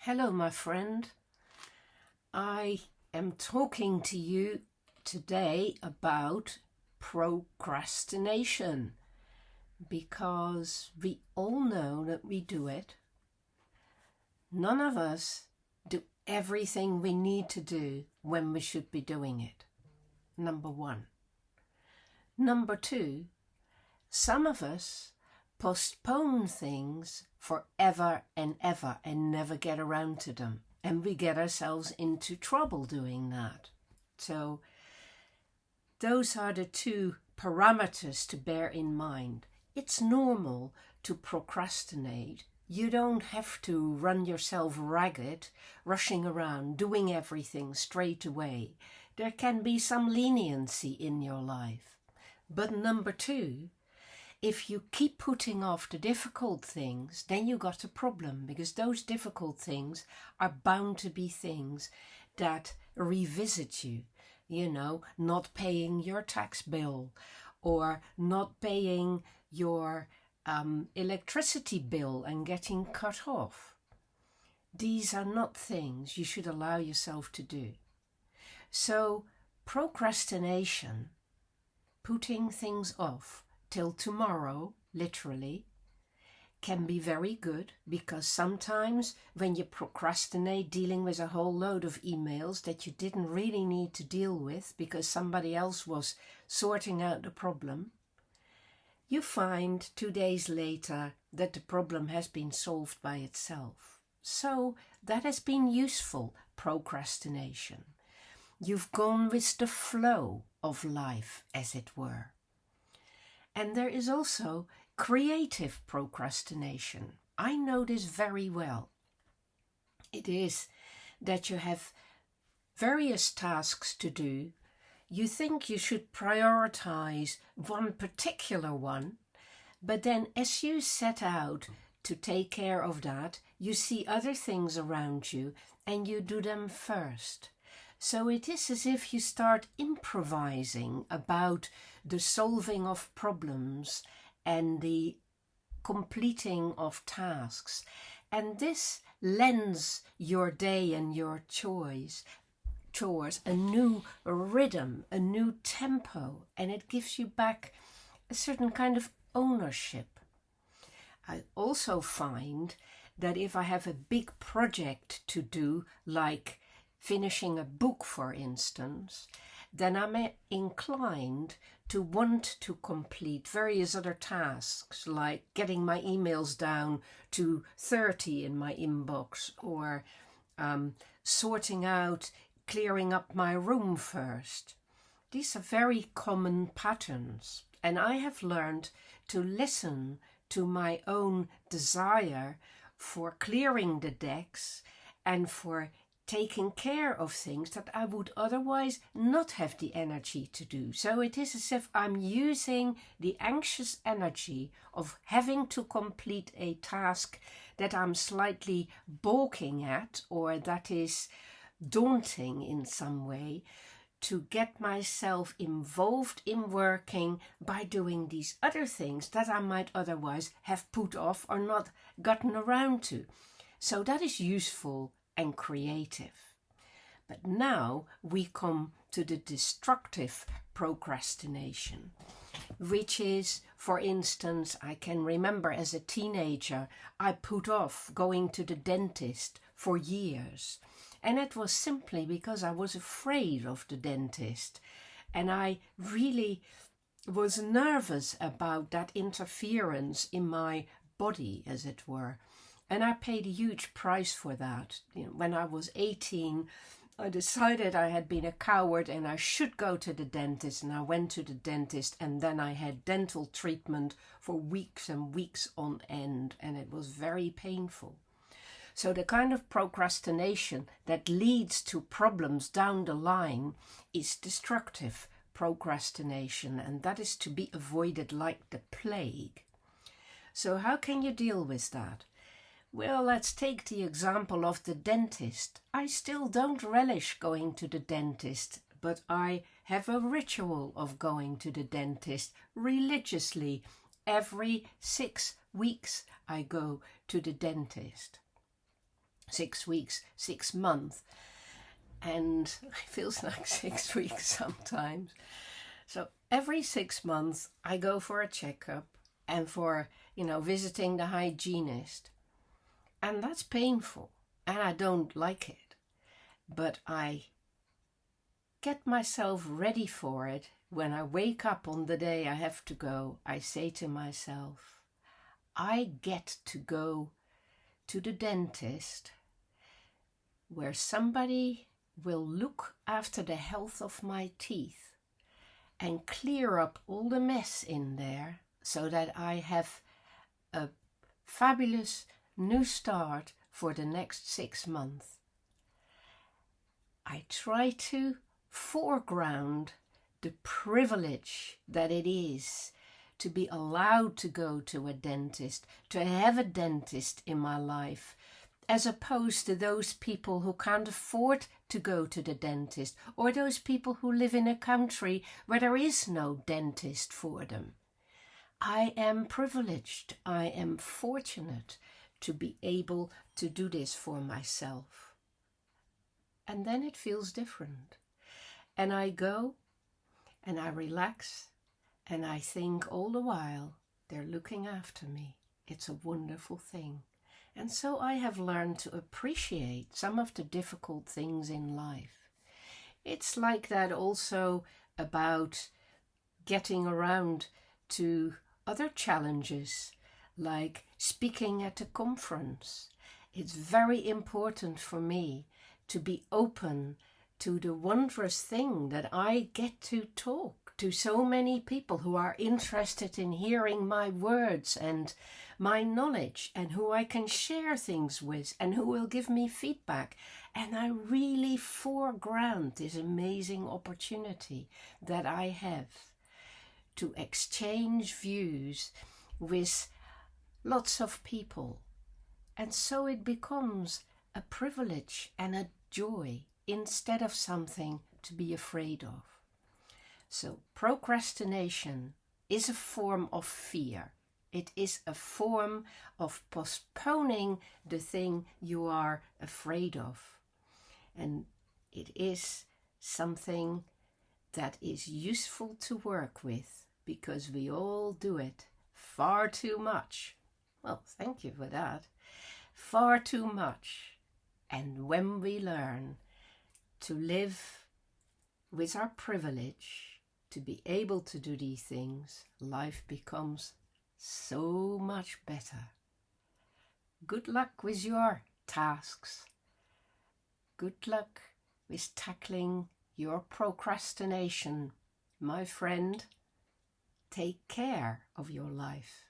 Hello, my friend. I am talking to you today about procrastination because we all know that we do it. None of us do everything we need to do when we should be doing it. Number one. Number two, some of us postpone things forever and ever and never get around to them. And we get ourselves into trouble doing that. So those are the two parameters to bear in mind. It's normal to procrastinate. You don't have to run yourself ragged, rushing around, doing everything straight away. There can be some leniency in your life. But number two, if you keep putting off the difficult things, then you got a problem, because those difficult things are bound to be things that revisit you. You know, not paying your tax bill or not paying your electricity bill and getting cut off. These are not things you should allow yourself to do. So procrastination, putting things off till tomorrow, literally, can be very good, because sometimes when you procrastinate dealing with a whole load of emails that you didn't really need to deal with because somebody else was sorting out the problem, you find 2 days later that the problem has been solved by itself. So that has been useful, procrastination. You've gone with the flow of life, as it were. And there is also creative procrastination. I know this very well. It is that you have various tasks to do. You think you should prioritize one particular one, but then as you set out to take care of that, you see other things around you and you do them first. So it is as if you start improvising about the solving of problems and the completing of tasks. And this lends your day and your chores a new rhythm, a new tempo, and it gives you back a certain kind of ownership. I also find that if I have a big project to do, like finishing a book, for instance, then I'm inclined to want to complete various other tasks, like getting my emails down to 30 in my inbox, or sorting out, clearing up my room first. These are very common patterns, and I have learned to listen to my own desire for clearing the decks and for taking care of things that I would otherwise not have the energy to do. So it is as if I'm using the anxious energy of having to complete a task that I'm slightly balking at, or that is daunting in some way, to get myself involved in working by doing these other things that I might otherwise have put off or not gotten around to. So that is useful and creative. But now we come to the destructive procrastination, which is, for instance, I can remember as a teenager, I put off going to the dentist for years. And it was simply because I was afraid of the dentist. And I really was nervous about that interference in my body, as it were. And I paid a huge price for that. When I was 18, I decided I had been a coward and I should go to the dentist. And I went to the dentist, and then I had dental treatment for weeks and weeks on end. And it was very painful. So the kind of procrastination that leads to problems down the line is destructive procrastination. And that is to be avoided like the plague. So how can you deal with that? Well, let's take the example of the dentist. I still don't relish going to the dentist, but I have a ritual of going to the dentist religiously. Every 6 weeks I go to the dentist. 6 weeks, 6 months. And it feels like 6 weeks sometimes. So every 6 months I go for a checkup and for, visiting the hygienist. And that's painful and I don't like it. But I get myself ready for it. When I wake up on the day I have to go, I say to myself, I get to go to the dentist where somebody will look after the health of my teeth and clear up all the mess in there so that I have a fabulous new start for the next 6 months. I try to foreground the privilege that it is to be allowed to go to a dentist, to have a dentist in my life, as opposed to those people who can't afford to go to the dentist, or those people who live in a country where there is no dentist for them. I am privileged, I am fortunate to be able to do this for myself. And then it feels different. And I go and I relax and I think all the while they're looking after me. It's a wonderful thing. And so I have learned to appreciate some of the difficult things in life. It's like that also about getting around to other challenges, like speaking at a conference. It's very important for me to be open to the wondrous thing that I get to talk to so many people who are interested in hearing my words and my knowledge, and who I can share things with and who will give me feedback. And I really foreground this amazing opportunity that I have to exchange views with lots of people. And so it becomes a privilege and a joy instead of something to be afraid of. So procrastination is a form of fear. It is a form of postponing the thing you are afraid of. And it is something that is useful to work with, because we all do it far too much. Well, thank you for that. Far too much. And when we learn to live with our privilege, to be able to do these things, life becomes so much better. Good luck with your tasks. Good luck with tackling your procrastination. My friend, take care of your life.